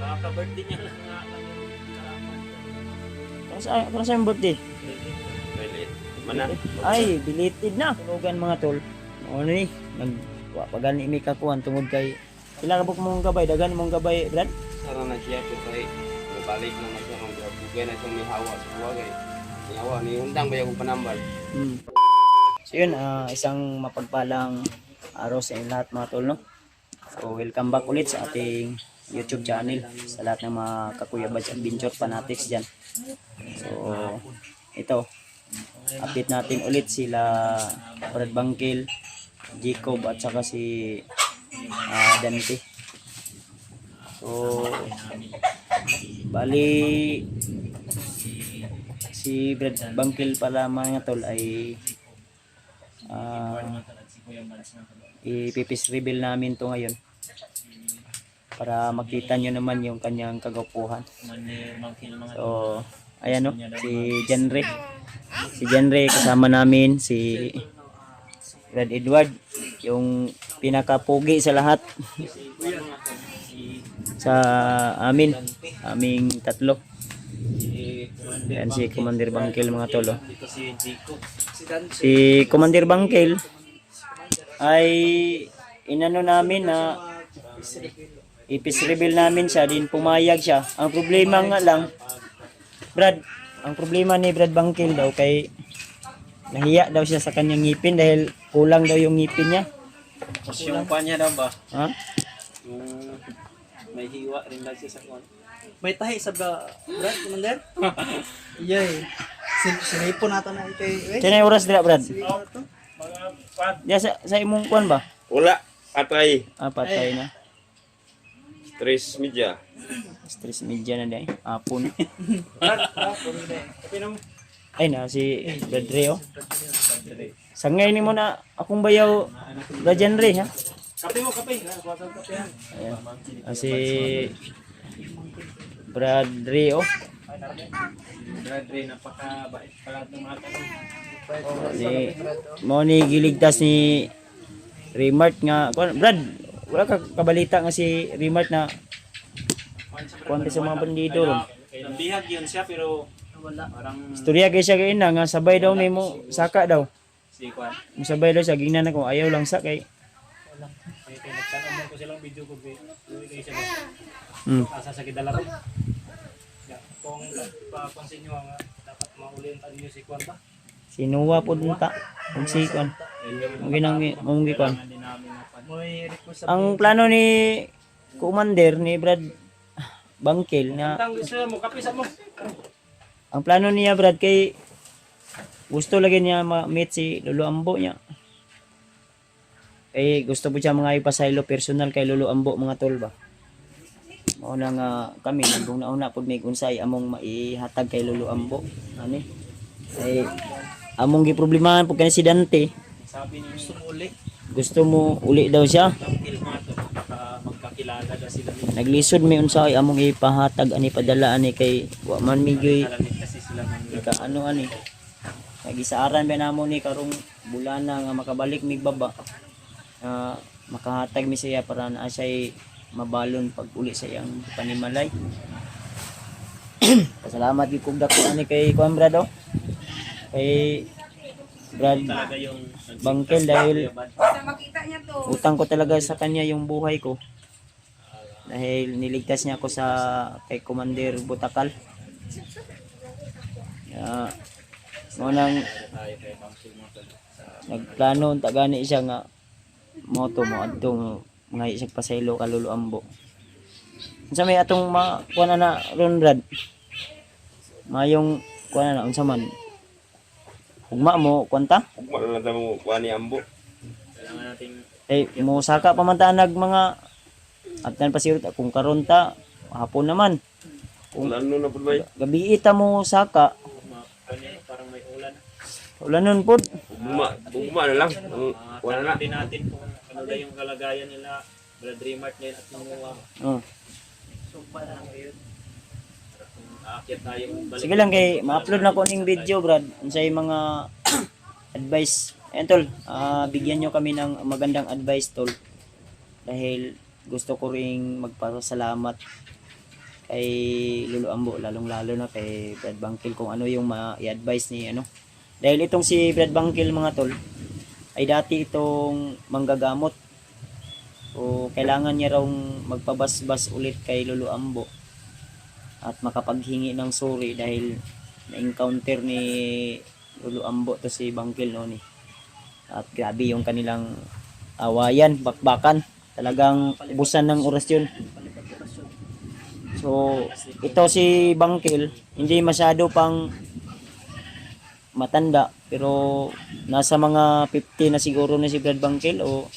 Kaka-birthday niya lang nga lang yung kalaman. Kung saan yung birthday? Really? Mana? Ay, belated na. Tunugan mga tol. Ano ni? Pagani may kakuan tungod kay sila kabuk mong gabay, dagan mong gabay, Brad. Sana na siya pero kay balik naman siya kung bugay na siyang may hawa sa buwa kay may hawa ni undang ba yung panambal. So yun, isang mapagpalang araw sa inyo lahat mga tol, no? So welcome back ulit sa ating YouTube channel sa lahat ng mga Kakuya Bads Adventure fanatics dyan. So ito, update natin ulit sila Brad Bangkil, Jacob at saka si Dante. So bali si Brad Bangkil pala mga tol ay ipipis reveal namin to ngayon para makita nyo naman yung kanyang kagwapuhan. So ayan, no, si Janre kasama namin, si Brad Edward, yung pinakapugi sa lahat sa aming tatlo. Yan si Commander Bangkil mga tolo. Si Commander Bangkil ay inano namin na ipis reveal namin siya, din pumayag siya. Ang problema nga lang, Brad, ang problema ni Brad Bangkil daw kay nahiya daw siya sa kanyang ngipin dahil kulang daw yung ngipin niya. Tapos yung pa niya daw ba? Ha? Yung may hiwa rin lang siya sa kwan. May tahi sa Brad, Commander? Yay. Sinipon nato na kay Kaya na oras dila, Brad? Sinipon Diya sa imong kwan ba? Wala, atay. Patay na. Stress media. Stress media na dahil. Apon. Ay na, si Brad Reo. Sangay ni mo na akong bayaw Rajan Re, ha? Kape mo, kape. Ayan. Si Brad Reo. Brad, napakabait pala itong mga tanong. Mo ni giligtas ni Remart nga. Brad, wala ka kabalita nga si Remart na kuwante sa mga bandido ron. Nabihag yun siya pero wala. parang Istorya kay siya kay ina nga sabay daw ni mo saka daw. si Kwan. Sabay daw siya gingnan ako ayaw lang sa kay. May nagtanong ko silang video ko kay siya. Asa sa kidala ko. Kung papansin nyo nga dapat maulin tayo niyo si Kwan ba? Sinuwa po dunta. Kung si Kwan. Ang ginang mong Kwan. May request sa Ang plano ni Commander ni Brad Bangkil na Tang gusto mo kape sa mo. ang plano niya Brad kay gusto lagi niya ma-meet si Lolo Ambo niya. Kay gusto po siya mga ipasaylo personal kay Lolo Ambo mga tol ba. Mauna nga kami nung nauna pud may unsay among maihatag kay Lolo Ambo. Ani? Ay among giproblemahan pud kani si Dante. Sabi ni gusto mo uli. Gusto mo uli daw siya. Bangkil mga to baka magkakilala na sila ni Naglisod may unsay among ipahatag ani padala ani kay wa man migoy Kalamit kasi sila ng ka ano ani. Nagisaaran ba namo ni karong bulana nga makabalik mig baba. Makahatag mi siya para naa siya mabalon pag uli sa iyang panimalay. Pasalamat gyud kog dako ani kay Kuan Brad oh. Kay Brad talaga yung Bangkil dahil Makita niya to. utang ko talaga sa kanya yung buhay ko. Dahil niligtas niya ako sa kay Commander Butakal. Mo nang nagplano unta gani siya nga moto mo adtong mga isang pasaylo ka Lolo Ambo. Unsa may atong kuan na ron Brad? Mayong kuan na unsa man? Ugma mo kwanta? Ugma na lang mo kuha ni Ambo. Kailangan nating Mo saka pamantanag mga atan pasirot kung karon ta hapon naman. kung ano na pud bay. Gabi ita mo saka Parang may ulan. ulanon pod. Ugma na lang. Ang kuha na. Tanungin natin kung ano na yung kalagayan nila, Brad Remart nila at yung Oh. aakyat tayo balik. Sige lang kay ma-upload na ko ning video Brad. Unsay mga advice. Ayan tol, bigyan nyo kami ng magandang advice tol. Dahil gusto ko ring magpasalamat kay Lolo Ambo, lalong-lalo na kay Brad Bangkil kung ano yung ma-i-advise ni ano. Dahil itong si Brad Bangkil mga tol, ay dati itong manggagamot. O kailangan niya raw magpabasbas ulit kay Lolo Ambo at makapaghingi ng sorry dahil na-encounter ni Lolo Ambo to si Bangkil noon eh. At grabe yung kanilang awayan, bakbakan. Talagang ubusan ng orasyon. So, ito si Bangkil, hindi masyado pang matanda, pero nasa mga 50 na siguro na si Brad Bangkil o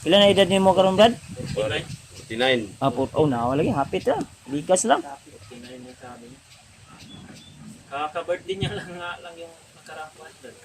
ilan na edad ni mo karon Brad? 49. Oh, nawala lagi, hapit lang. Ligas lang. 49 yung sabi niya. Kaka-birthday niya lang yung nakarapat doon.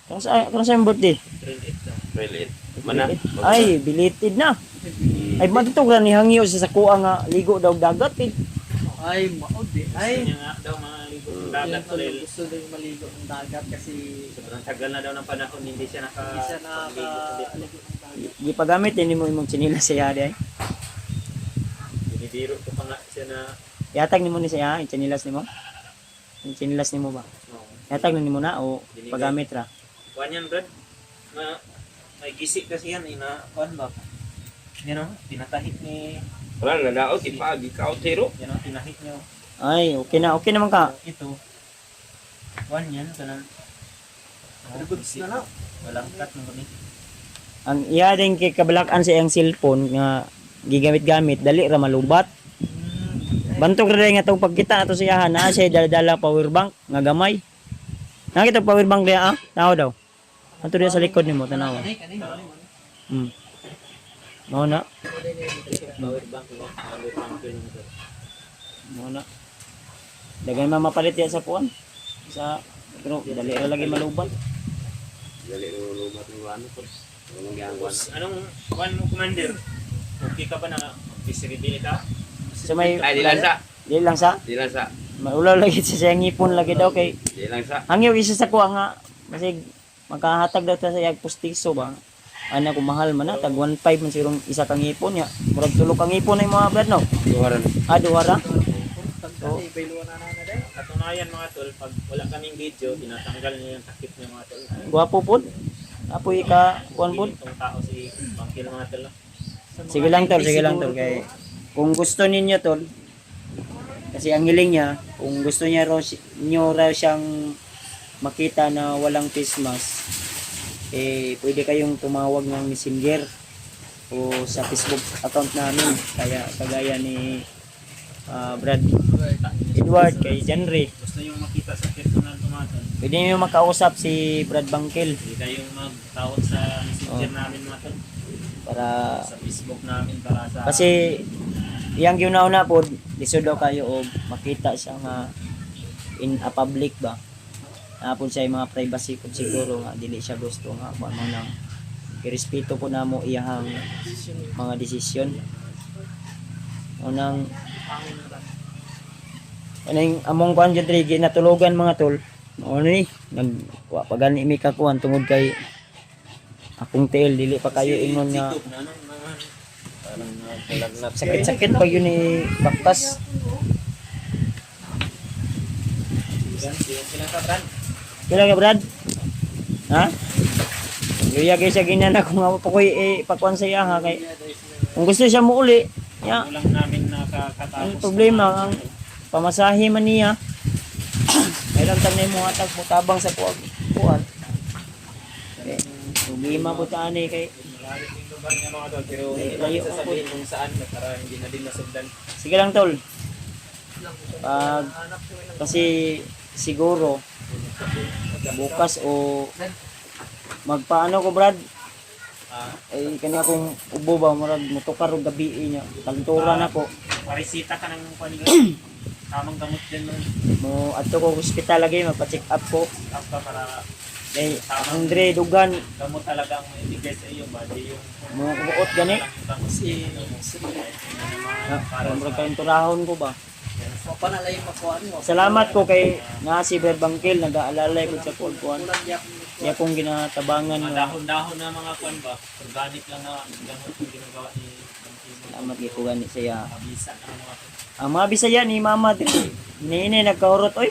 Kung sa yung birthday? 38 daw. Mana? Ay, belated na. Ay, matutog na ni Hangyo sa sakuha nga ligo daw dagat eh. Ay, maod eh. Ay, Gusto niya nga daw mga ligo ng dagat gusto, ulit. gusto din maligo ng dagat kasi Sobrang tagal na daw ng panahon, hindi siya hindi siya nakaligo ng dagat. Gipagamit din mo imong chinilas sa yari ay. Binibiro ko pa nga siya na Yatag nimo ni siya, yung chinilas nimo. Yung chinilas nimo ba? Yatag na nimo na o pagamit ra. kuhan yan, Brad. May gisik kasi yan, kuhan ba? Yan o, tinatahit ni, Wala na daot ipagi ka tiro. yan o, tinahit niyo. Ay, okay naman ka. Ito, kuhan yan, kanang, Goods na lang. walang cut ng kami. Ang iya din kay kabalakan sa iyang cellphone nga gigamit-gamit dali ra malubat. Bantog ra nga tong pagkita ato siya na siya dala power bank nga gamay. Nakita power bank diya ah, tao daw. Ato diya sa likod nimo tanaw. Mao na. Power bank ko, power bank ko yung ito. Mao na. Dagay mapalit ya sa puan. Sa pero dali ra lagi malubat. Dali lumat ng ano po. Anong gangwan? Anong kuhan mo, Commander? Okay ka ba na visibility ka? Sa may Ay di lang sa. Di lang sa Di lang sa. maulaw lagi sa siyang ngipon lagi daw kay Di lang sa. hangyo isa sa kuha nga kasi makahatag daw ta sa iyang pustiso ba. Ana ko mahal man na tag 1.5 man sirong isa ka ngipon ya. Murag tulo ka ngipon ay mga brad no. Duwaran. Duha ra. Tagtani, bayluan na na dahil. Katunayan mga tol, pag wala kaming video, tinatanggal niya yung takip niya mga tol. Guwapo pod. Apoy ka kuan pod. Itong tao si Bangkil mga tol. Sige lang tol kay kung gusto ninyo tol kasi ang hiling niya kung gusto niya nyo raw siyang makita na walang face mask eh pwede kayong tumawag ng messenger o sa Facebook account namin kaya kagaya ni Brad Edward kay Janre Gusto yung makita sa personal to mga tol. pwede nyo makausap si Brad Bangkil Hindi kayong magtawag sa messenger namin mga tol. para Sa Facebook namin para sa... kasi iyang giuna-una po lisod daw kayo og makita siya nga in a public ba napon siya yung mga privacy po siguro nga dili siya gusto nga kung ano nang irespeto po namo iyang mga desisyon unang anong among kuan jud ri ginatulugan mga tol ano ni nagwa pa gani mi kakuan tungod kay akong tail dili pa kayo ingon nga Parang naglagnat. sakit-sakit pag yun ni baktas. Yan, sila ka, Brad. Kailan ka Brad? Ha? Luya kayo siya ganyan ako nga po ko ipakuan sa iya ha kay kung gusto siya mo uli ya Kulang namin nakakatapos. ang problema ang pamasahe man niya kailan tag na mo atag mo tabang sa kuan okay. Problema po ta ani kay Malayo yung lugar niya mga tol, pero hindi Layo namin sasabihin kung saan para hindi na din masugdan. sige lang tol pag kasi siguro bukas o magpaano ko Brad ay kanya kung ubo ba murag motukar og gabi niya talturan ako Parisita ka ng kanila. Tamang gamot din nun. mo adto ko hospital lagi magpa-check up ko Tapos para kay Andre dugan gamot talaga ang ibigay sa iyo, badi yung mo kuot gani gamot Si para murag kayong turahon ko ba mapanalay makuha mo. salamat ko kay nga si Brad Bangkil nag-aalalay ko sa kuan Kulang yak niya kong ginatabangan mga nga dahon-dahon na mga kwan ba, organic lang na gamot yung ginagawa ni Bangkil. salamat gid ko gani siya Kabisa na mga kwan. Ang mga Bisaya ni Mama diri. Nini nagkaurot oy.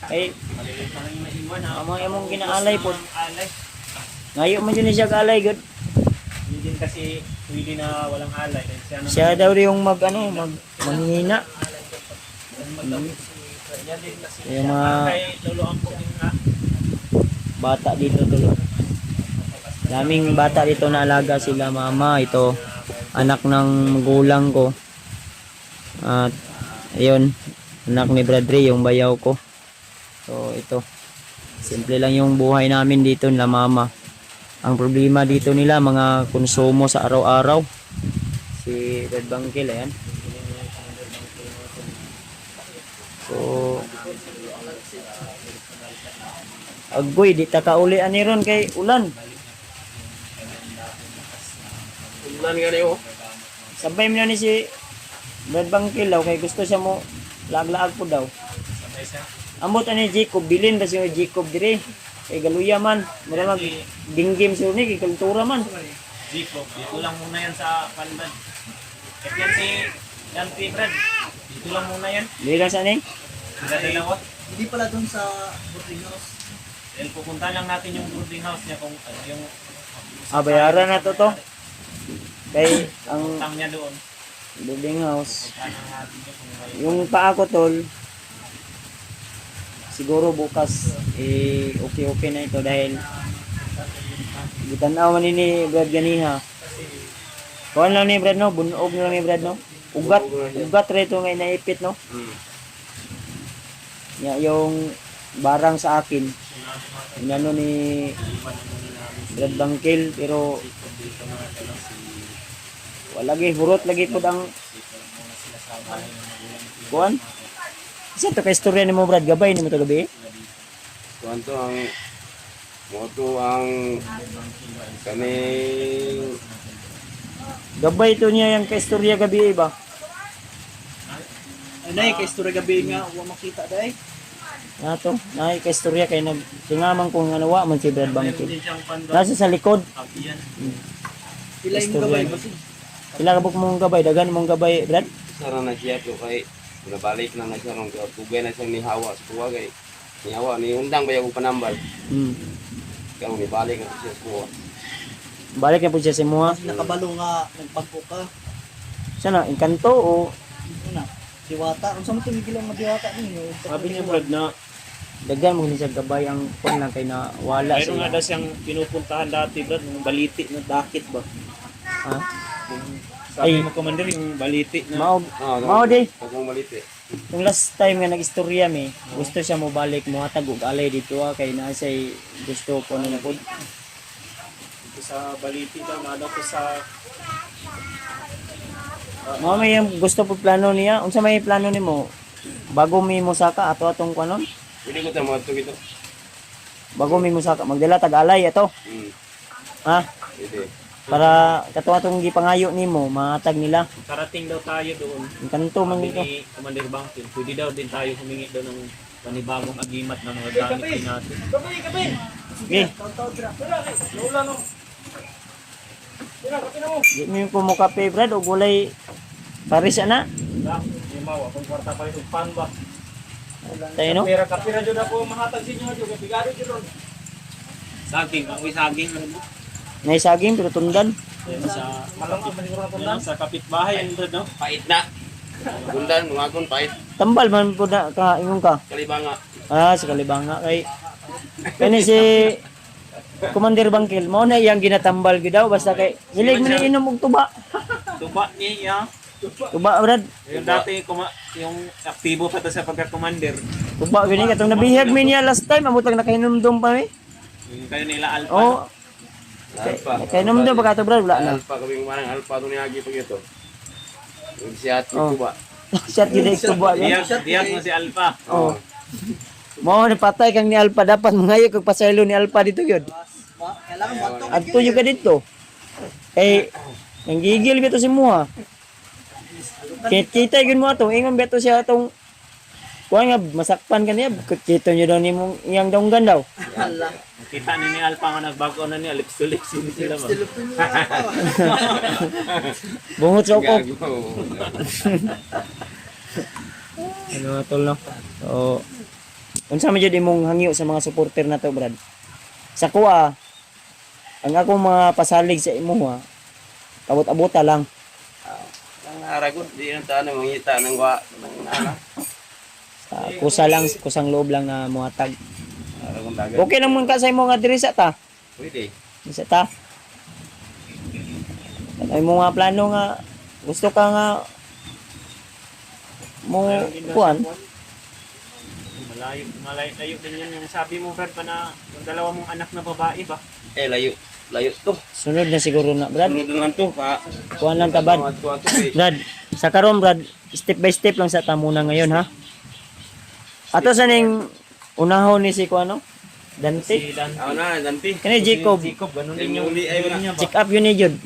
Kay Maliliit na lang yung naiwan ha. among imong ginaalay po. Alay. Ngayo man yun siya kaalay good. Hindi din kasi pwede na walang alay. Dahil siya naman. Siya daw rin yung manghihina. Yan din kasi. Yung mga Kay lolo ang po din nga. bata dito tulo. Daming bata dito na alaga sila mama. Ito anak ng magulang ko. At ayun, anak ni Bradley yung bayaw ko. So ito. Simple lang yung buhay namin dito nila mama. Ang problema dito nila mga konsumo sa araw-araw. Si Red Bangkil ayan. So agoy di ta kauli ani ron kay ulan. Ulan nga niyo. Sabay mo na ni si Red Bangkil daw kay gusto siya mo lag-laag po daw. Amot ani Jacob bilin ba si Jacob dire kay galuya man mura mag dinggim si ni kay kultura man. Zipo. Dito lang muna yan sa Palban. At yan si Yan Brad. Dito lang muna yan. Dili sa ni. Sila dalawa. Hindi pala dun sa boarding house. Dahil pupunta lang natin yung boarding house niya kung yung Bayaran na to. Kay ang utang niya doon. building house. Punta lang natin yung kung may Yung paa ko tol siguro bukas okay na ito dahil gitanaw man ni Brad ganiha. Kuan lang ni Brad no, bunog na lang ni Brad no. Ugat reto nga naipit no. Ya yung barang sa akin. Inano ni Brad Bangkil pero wala lagi hurot lagi pud ang kuan. Isa to ka istorya nimo Brad gabay nimo to gabi. Kuanto ang moto ang kaning Gabay to niya yung ka istorya gabi ba. Ay, kay istorya gabi nga, huwag makita dahil. Nato, naay ka istorya kay nag tingamang kung ano wa man si Brad Bangkil. din siyang pando. Nasa sa likod. Abiyan. Pila yung Istorya. gabay ba? Pila ka buk mong gabay, dagan mong gabay Brad. sara na siya to kay nabalik na na siya rong tugay na siyang nihawa sa kuwa kay nihawa ni undang ba yung panambal kaya ni balik na siya sa kuwa. Balik na po siya sa muha. Kasi nakabalo nga, nagpagpo ka. Sana Encanto o Una, diwata. Ang sama tumigil ang diwata ninyo. Sabi niya Brad na dagan mo ni siya gabay ang kon lang kay na wala mayroon nga siya. daw siyang pinupuntahan dati Brad, yung baliti na dakit ba? Ha? Sabi Ay. mo commander yung baliti na Mao Ah, mao di. Pagong malite. Yung last time nga nag-istorya mi, gusto siya mo balik mo hatag og alay dito kay naa say gusto ko na pod. sa baliti daw, nadaw ko sa Mao may yung gusto po plano niya. Unsa may plano nimo? Bago mi mo saka ato atong kanon? Pwede ko tayo mga ito. Bago mi mo saka magdala tag alay ato. Ha? Pwede. Para kato atong gipangayo nimo, mahatag nila. karating daw tayo doon. Ang kanto man Sabi dito. ni Commander Bangkil, pwede daw din tayo humingi doon ng panibagong agimat ng mga gamit din natin. Okay. Di mi po mo kape Brad o gulay paris ana. Yung mawa, kung kwarta pa rin, pan ba? Tayo no? Kapira dyan ako mahatag sa inyo, dyan, bigado dyan ron. Saging, ako'y saging. Nay saging pero tundan. Sa malaki man siguro na sa kapitbahay, yung no? Pait na. Bundan, mga kon pait. Tambal man po na ka ingon ka. Kalibanga. Sa Kalibanga kay kani si Commander Bangkil mo na iyang ginatambal gyud daw basta kay hilig man ni inom og tuba. Tuba niya, Tuba Brad. yung dati, yung aktibo pa to sa pagka-commander. Tuba gani katong nabihag mi niya last time amutang nakahinumdum pa mi. Yung kayo nila Alpha. Oh, Alpa. kay hinumdum pa kato Brad wala na. Alpa kaming manang alpa to ni agi pag ito. Yung siya Oh. ko ba? Shot gyud ay tuba. Diaz mo si Alpha. Oh. Mo ni patay kang ni Alpha dapat mangayo kag pasaylo ni Alpha dito gyud. Kailangan bato. Adto yung ka dito. Eh, nanggigil bito si Muha. Kita yun mo ato, ingon beto siya atong kuha nga, masakpan ka niya. Kita nyo daw ni mong iyang donggan daw. Hala. Kita ni Alpha nga nagbago na niya, lips to lips hindi sila ba? Bungot sa ukok. Gago. Ano nga tol no? So, unsa man jud imong hangyo sa mga supporter na to, Brad? Sa kuha, ang akong mga pasalig sa imo ha, kabot-abota lang. Ang aragon, di nang taan mangita ng wa ng ana. Sa kusa lang, kusang loob lang na muhatag. Aragon dagat. Okay naman ka sa imo nga diri sa ta. Pwede. Sa ta. Ay mo nga plano nga gusto ka nga mo kuan. Malayo din yan yung sabi mo, Brad, pa na yung dalawa mong anak na babae ba? Eh layo. Layo to. Sunod na siguro na, Brad. Sunod lang to pa. Kuan lang ta, Brad. Brad, sa karon, Brad, step by step lang sa ta muna ngayon ha. Ato sa ning unahon ni si kuano? Dante. Si Dan. Ako na, Dante. Kani Jacob. Jacob, ganun Ay, din yung muli ay wala. niya ba? Check up yun ni Jud.